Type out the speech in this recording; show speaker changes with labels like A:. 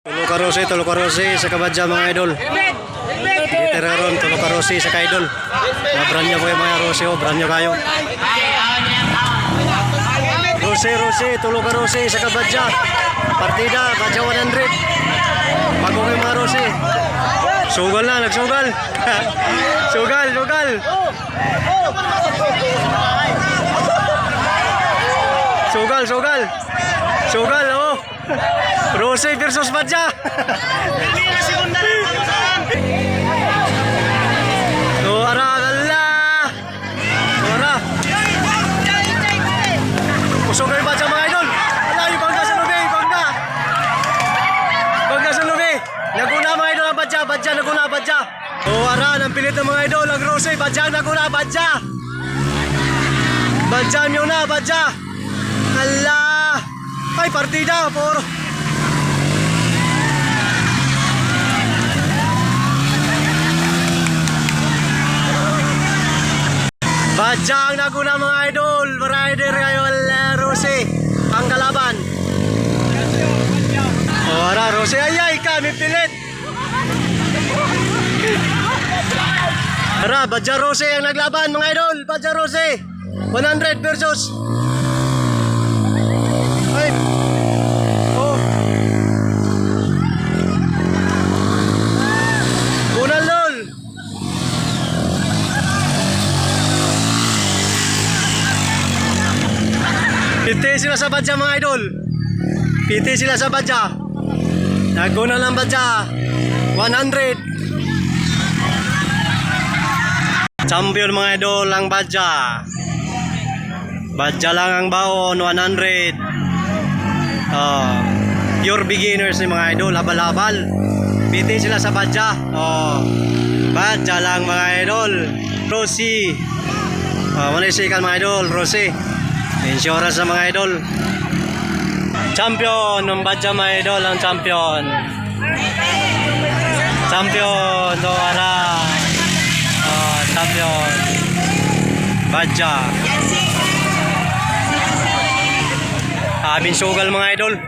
A: Tulo ka Rossi sa kabadya mga idol. Diteraron, tulo ka Rossi sa ka-idol. Brand nyo po yung mga Rossi, brand nyo kayo. Rossi, tulo ka Rossi sa kabadya. Partida, badya 100. Bago kayo mga Rossi. Sugal na, nagsugal. Sugal. Sugal, oh. Rossi versus badya. Pusok kayo badya mga idol. Alay, bangga sa lubi. Bangga sa lubi. Naguna mga idol ang badya. Naguna badya. Aran, ang pilit ng mga idol. Ang Rossi, badya naguna badya. Badya nyo na, badya. Hala. Ay, partida. Puro. Badya ang naguna mga idol. Rider kayo, Rossi. Ang kalaban. Ara, Rossi. Ay, kami pilit. Ara, badya Rossi ang naglaban mga idol. Badya Rossi. 100 versus. Ay. Oh. Unang lol. Piti sila sa badya mga idol. Piti sila sa badya. Naguna lang badya 100. Champion mga idol ang badya. Badya lang ang baon 100. Pure beginners ni mga idol. Habal-habal. Piti sila sa badya. Badya lang mga idol. Rossi. Manisikan mga idol. Rossi. Insurance sa mga idol. Champion ng badya mga idol. Ang champion. Doara. Champion. Badya. Abin sugal mga idol.